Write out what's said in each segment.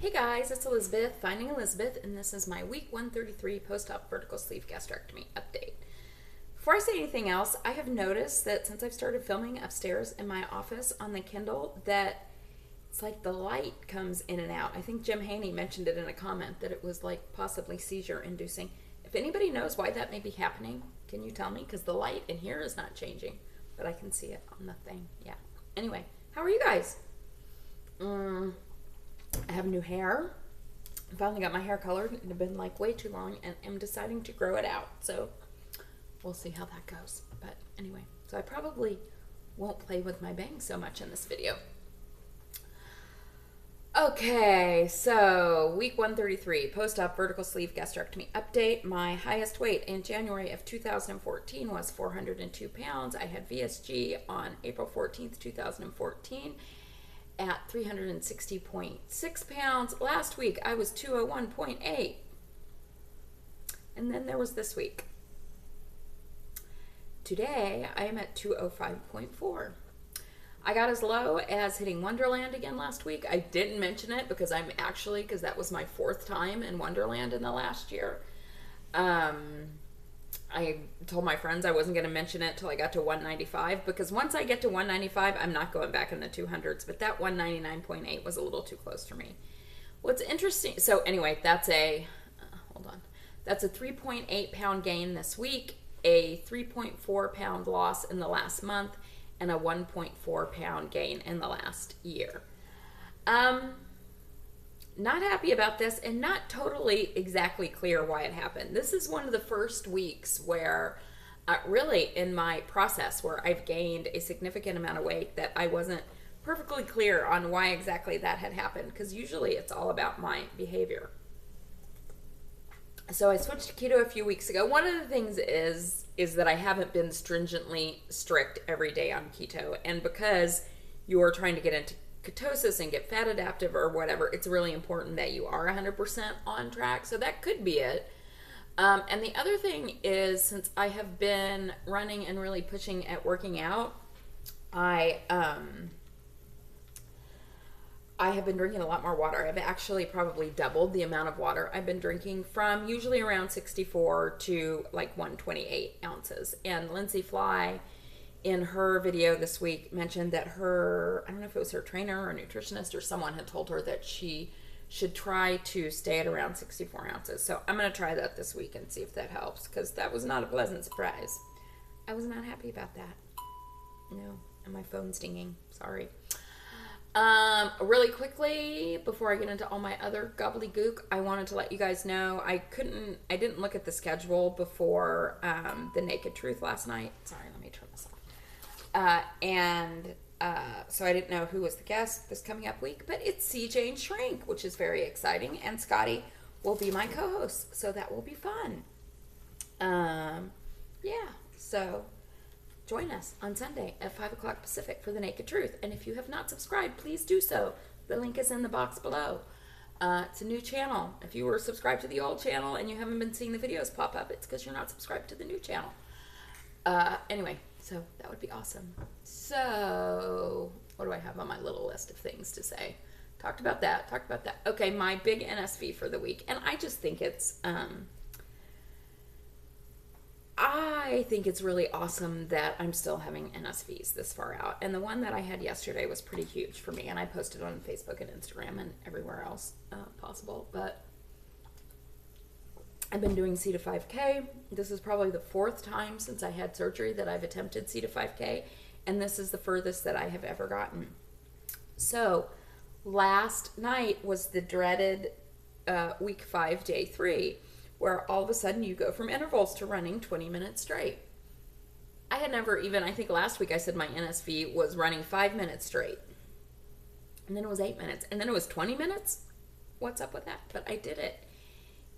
Hey guys, it's Elizabeth, Finding Elizabeth, and this is my week 133 post-op vertical sleeve gastrectomy update. Before I say anything else, I have noticed that since I've started filming upstairs in my office on the Kindle, that it's like the light comes in and out. I think Jim Haney mentioned it in a comment that it was like possibly seizure-inducing. If anybody knows why that may be happening, can you tell me? Because the light in here is not changing, but I can see it on the thing. Yeah. Anyway, how are you guys? I have new hair. I finally got my hair colored. It had been like way too long and I'm deciding to grow it out. So we'll see how that goes. But anyway, so I probably won't play with my bangs so much in this video. Okay, so week 133, post-op vertical sleeve gastrectomy update. My highest weight in January of 2014 was 402 pounds. I had VSG on April 14th, 2014. At 360.6 pounds. Last week I was 201.8. And then there was this week. Today I am at 205.4. I got as low as hitting Wonderland again last week. I didn't mention it because because that was my 4th time in Wonderland in the last year. I told my friends I wasn't going to mention it till I got to 195 because once I get to 195, I'm not going back in the 200s, but that 199.8 was a little too close for me. What's interesting, so anyway, that's a 3.8 pound gain this week, a 3.4 pound loss in the last month, and a 1.4 pound gain in the last year. Not happy about this and not totally exactly clear why it happened. This is one of the first weeks where really in my process where I've gained a significant amount of weight that I wasn't perfectly clear on why exactly that had happened, because usually it's all about my behavior. So I switched to keto a few weeks ago. One of the things is that I haven't been stringently strict every day on keto, and because you're trying to get into ketosis and get fat adaptive or whatever, it's really important that you are 100% on track. So that could be it. And the other thing is, since I have been running and really pushing at working out, I have been drinking a lot more water. I've actually probably doubled the amount of water I've been drinking from usually around 64 to like 128 ounces. And Lindsay Fly, in her video this week, mentioned that I don't know if it was her trainer or nutritionist or someone had told her that she should try to stay at around 64 ounces. So I'm going to try that this week and see if that helps, because that was not a pleasant surprise. I was not happy about that. No, and my phone's dinging. Sorry. Really quickly, before I get into all my other gobbledygook, I wanted to let you guys know I didn't look at the schedule before the Naked Truth last night. Sorry, let me turn this off. So I didn't know who was the guest this coming up week, but it's CJ and Shrink, which is very exciting, and Scotty will be my co-host, so that will be fun. Yeah, so join us on Sunday at 5 o'clock Pacific for the Naked Truth, and if you have not subscribed, please do so. The link is in the box below. It's a new channel. If you were subscribed to the old channel and you haven't been seeing the videos pop up, it's because you're not subscribed to the new channel. Anyway, so that would be awesome. So what do I have on my little list of things to say? Talked about that. Okay, my big NSV for the week. And I just think it's really awesome that I'm still having NSVs this far out. And the one that I had yesterday was pretty huge for me. And I posted on Facebook and Instagram and everywhere else possible. But I've been doing C to 5K. This is probably the 4th time since I had surgery that I've attempted C to 5K, and this is the furthest that I have ever gotten. So last night was the dreaded week 5, day 3, where all of a sudden you go from intervals to running 20 minutes straight. I had never even, I think last week I said my NSV was running 5 minutes straight, and then it was 8 minutes, and then it was 20 minutes. What's up with that? But I did it,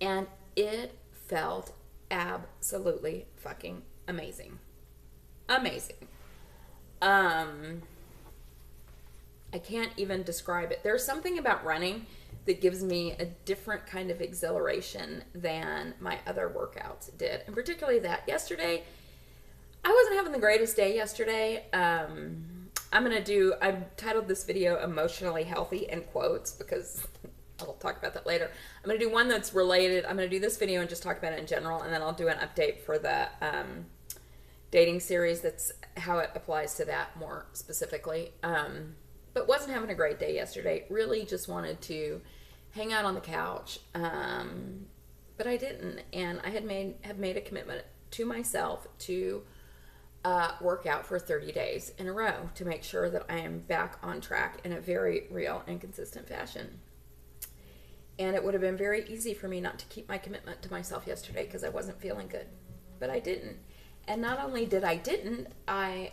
and it felt absolutely fucking amazing. Amazing. I can't even describe it. There's something about running that gives me a different kind of exhilaration than my other workouts did. And particularly that yesterday, I wasn't having the greatest day yesterday. I've titled this video Emotionally Healthy in quotes because I'll talk about that later. I'm going to do one that's related. I'm going to do this video and just talk about it in general, and then I'll do an update for the dating series. That's how it applies to that more specifically. But wasn't having a great day yesterday. Really just wanted to hang out on the couch, but I didn't. And I have made a commitment to myself to work out for 30 days in a row to make sure that I am back on track in a very real and consistent fashion. And it would have been very easy for me not to keep my commitment to myself yesterday because I wasn't feeling good, but I didn't. And not only did I didn't, I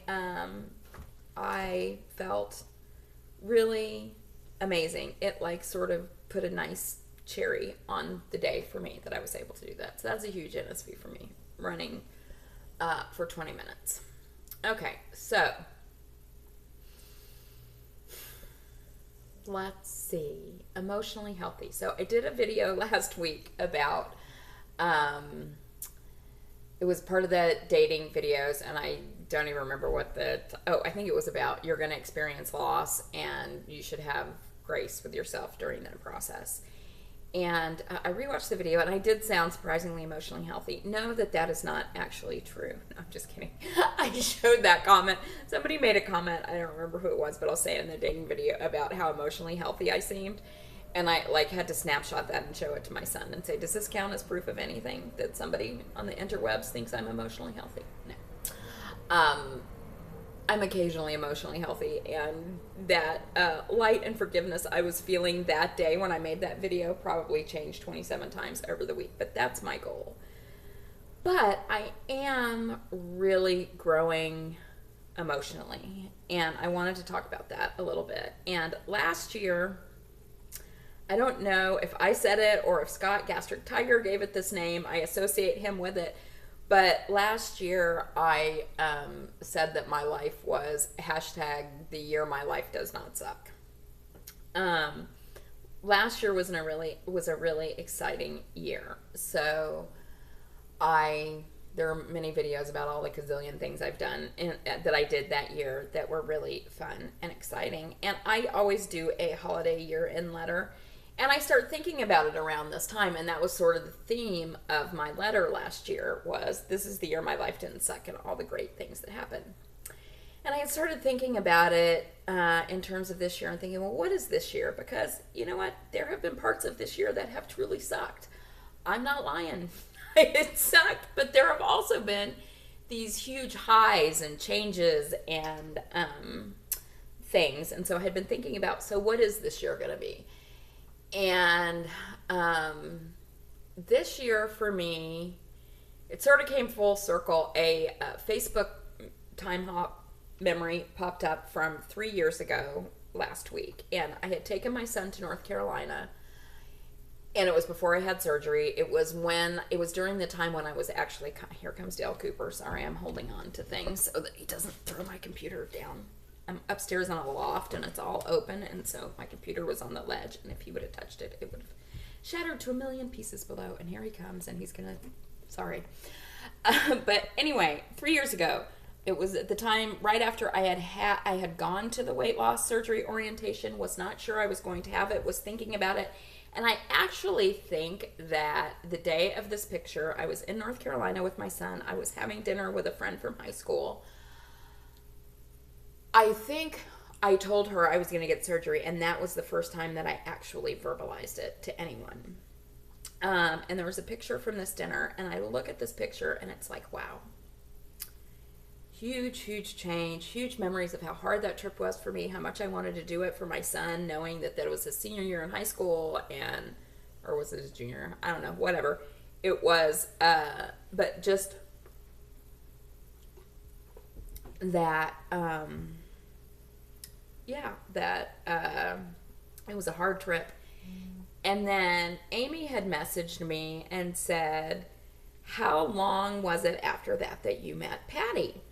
felt really amazing. It like sort of put a nice cherry on the day for me that I was able to do that. So that's a huge NSV for me, running for 20 minutes. Okay, so let's see. Emotionally healthy. So I did a video last week about, it was part of the dating videos, and I don't even remember what I think it was about you're going to experience loss and you should have grace with yourself during that process. And I rewatched the video, and I did sound surprisingly emotionally healthy. Know that that is not actually true. No, I'm just kidding. I showed that comment. Somebody made a comment. I don't remember who it was, but I'll say it in the dating video about how emotionally healthy I seemed. And I like had to snapshot that and show it to my son and say, does this count as proof of anything that somebody on the interwebs thinks I'm emotionally healthy? No. I'm occasionally emotionally healthy, and that light and forgiveness I was feeling that day when I made that video probably changed 27 times over the week, but that's my goal. But I am really growing emotionally, and I wanted to talk about that a little bit. And last year, I don't know if I said it or if Scott Gastric Tiger gave it this name. I associate him with it. But last year, I said that my life was hashtag the year my life does not suck. Last year was a really exciting year. So there are many videos about all the gazillion things I've done that I did that year that were really fun and exciting. And I always do a holiday year-end letter. And I started thinking about it around this time, and that was sort of the theme of my letter last year was, this is the year my life didn't suck and all the great things that happened. And I had started thinking about it in terms of this year and thinking, well, what is this year? Because, you know what, there have been parts of this year that have truly sucked. I'm not lying. It sucked, but there have also been these huge highs and changes and things. And so I had been thinking about, so what is this year going to be? And this year for me, it sort of came full circle. A Facebook time hop memory popped up from 3 years ago last week. And I had taken my son to North Carolina, and it was before I had surgery. It was during the time when I was actually, here comes Dale Cooper. Sorry, I'm holding on to things so that he doesn't throw my computer down. I'm upstairs in a loft, and it's all open, and so my computer was on the ledge, and if he would have touched it, it would have shattered to a million pieces below, and here he comes, and he's gonna, sorry. But anyway, 3 years ago, it was at the time right after I had gone to the weight loss surgery orientation, was not sure I was going to have it, was thinking about it, and I actually think that the day of this picture, I was in North Carolina with my son, I was having dinner with a friend from high school. I think I told her I was going to get surgery, and that was the first time that I actually verbalized it to anyone. And there was a picture from this dinner, and I look at this picture, and it's like, wow. Huge, huge change, huge memories of how hard that trip was for me, how much I wanted to do it for my son, knowing that it was his senior year in high school, or was it his junior? I don't know, whatever. It was, but just that, it was a hard trip. And then Amy had messaged me and said, how long was it after that you met Patty?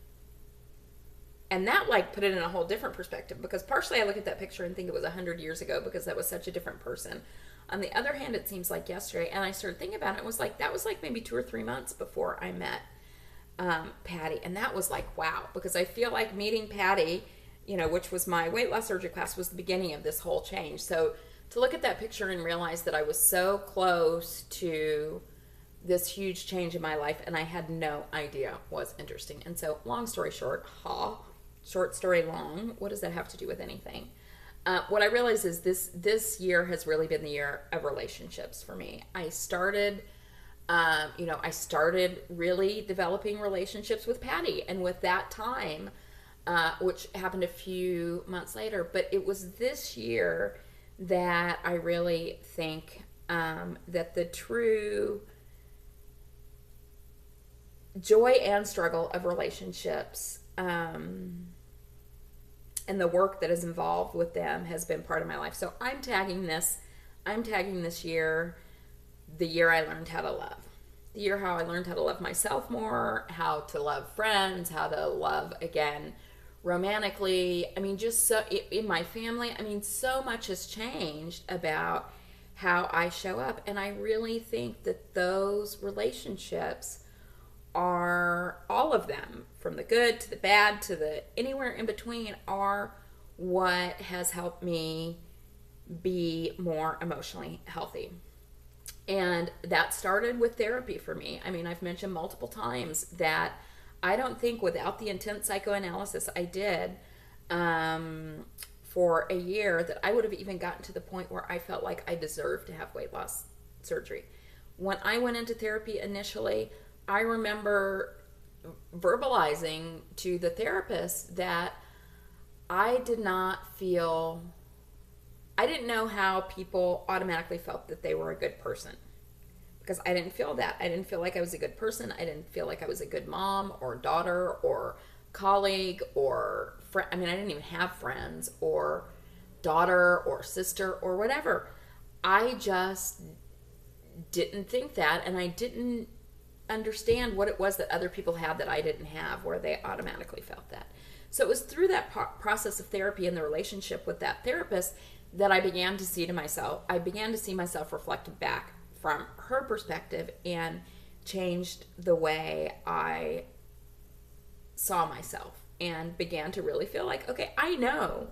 And that like put it in a whole different perspective, because partially I look at that picture and think it was 100 years ago because that was such a different person. On the other hand, it seems like yesterday, and I started thinking about it, it was like, that was like maybe 2 or 3 months before I met Patty. And that was like, wow, because I feel like meeting Patty, you know, which was my weight loss surgery class, was the beginning of this whole change. So to look at that picture and realize that I was so close to this huge change in my life and I had no idea was interesting. And so, long story short, short story long, what does that have to do with anything? What I realized is this year has really been the year of relationships for me. I started really developing relationships with Patty, and with that time, which happened a few months later, but it was this year that I really think that the true joy and struggle of relationships and the work that is involved with them has been part of my life. So I'm tagging this year the year I learned how to love. The year how I learned how to love myself more, how to love friends, how to love again romantically. I mean, just so in my family, I mean, so much has changed about how I show up. And I really think that those relationships are, all of them, from the good to the bad to the anywhere in between, are what has helped me be more emotionally healthy. And that started with therapy for me. I mean, I've mentioned multiple times that I don't think without the intense psychoanalysis I did for a year that I would have even gotten to the point where I felt like I deserved to have weight loss surgery. When I went into therapy initially, I remember verbalizing to the therapist that I didn't know how people automatically felt that they were a good person, because I didn't feel that. I didn't feel like I was a good person. I didn't feel like I was a good mom or daughter or colleague or friend. I mean, I didn't even have friends or daughter or sister or whatever. I just didn't think that, and I didn't understand what it was that other people had that I didn't have, where they automatically felt that. So it was through that process of therapy and the relationship with that therapist that I began to see myself reflected back from her perspective, and changed the way I saw myself, and began to really feel like, okay, I know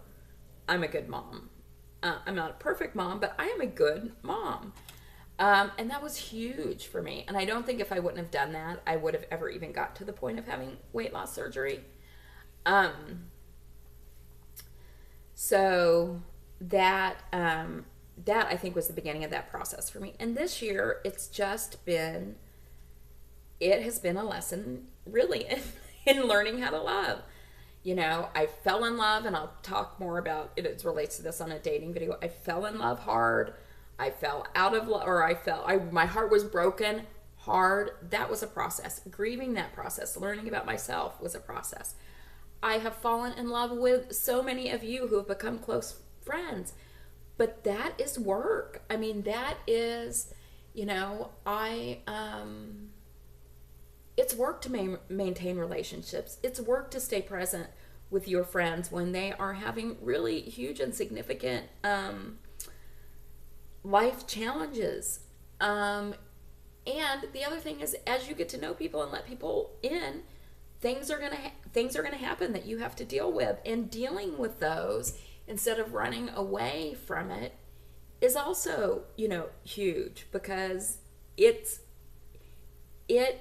I'm a good mom. I'm not a perfect mom, but I am a good mom. And that was huge for me. And I don't think if I wouldn't have done that, I would have ever even got to the point of having weight loss surgery. So that I think was the beginning of that process for me. And this year, it has been a lesson really in learning how to love. You know, I fell in love, and I'll talk more about it as relates to this on a dating video. I fell in love hard. I fell out of love, my heart was broken hard. That was a process. Grieving that process, learning about myself was a process. I have fallen in love with so many of you who have become close friends, but that is work. I mean, that is, it's work to maintain relationships. It's work to stay present with your friends when they are having really huge and significant life challenges. And the other thing is, as you get to know people and let people in, things are gonna happen that you have to deal with, and dealing with those instead of running away from it is also, huge, because it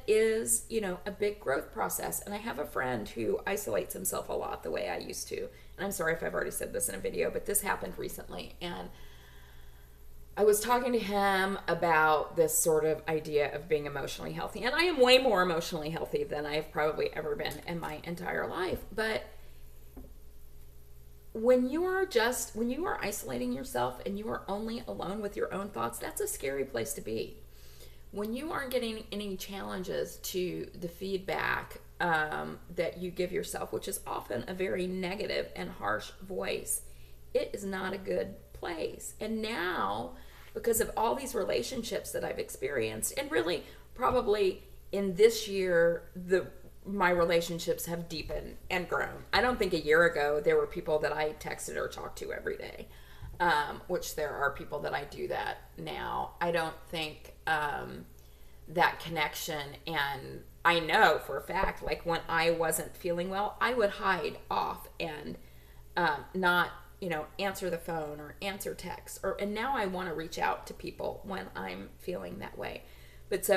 is, a big growth process. And I have a friend who isolates himself a lot the way I used to. And I'm sorry if I've already said this in a video, but this happened recently. And I was talking to him about this sort of idea of being emotionally healthy. And I am way more emotionally healthy than I've probably ever been in my entire life. But when you are isolating yourself and you are only alone with your own thoughts, that's a scary place to be. When you aren't getting any challenges to the feedback that you give yourself, which is often a very negative and harsh voice, it is not a good place. And now, because of all these relationships that I've experienced, and really probably in this year, my relationships have deepened and grown. I don't think a year ago there were people that I texted or talked to every day, which there are people that I do that now. I don't think that connection, and I know for a fact, like when I wasn't feeling well, I would hide off and not answer the phone or answer texts, and now I want to reach out to people when I'm feeling that way. But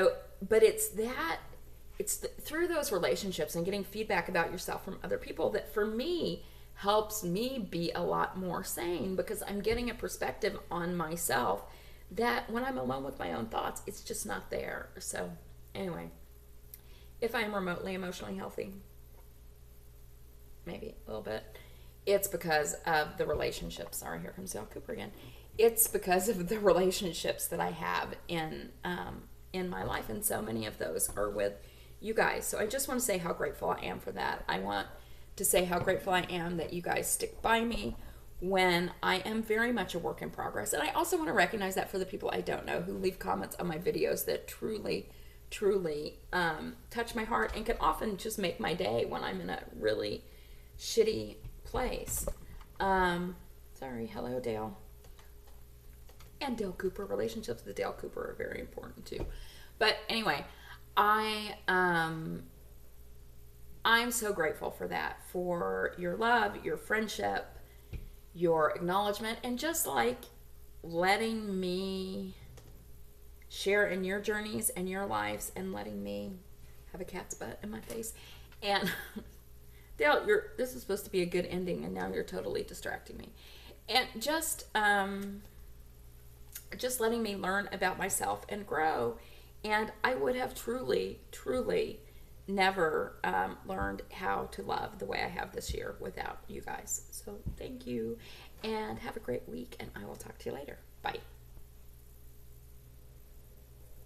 it's through those relationships and getting feedback about yourself from other people that for me helps me be a lot more sane, because I'm getting a perspective on myself that when I'm alone with my own thoughts, it's just not there. So anyway, if I am remotely emotionally healthy, maybe a little bit, it's because of the relationships. Sorry, here comes Dale Cooper again. It's because of the relationships that I have in my life, and so many of those are with you guys. So I just want to say how grateful I am for that. I want to say how grateful I am that you guys stick by me when I am very much a work in progress. And I also want to recognize that for the people I don't know who leave comments on my videos that truly touch my heart and can often just make my day when I'm in a really shitty place. Sorry, hello Dale. And Dale Cooper. Relationships with Dale Cooper are very important too. But anyway, I'm so grateful for that, for your love, your friendship, your acknowledgement, and just like letting me share in your journeys and your lives, and letting me have a cat's butt in my face. And Dale, this is supposed to be a good ending, and now you're totally distracting me. And just letting me learn about myself and grow. And I would have truly never learned how to love the way I have this year without you guys. So thank you, and have a great week, and I will talk to you later. Bye.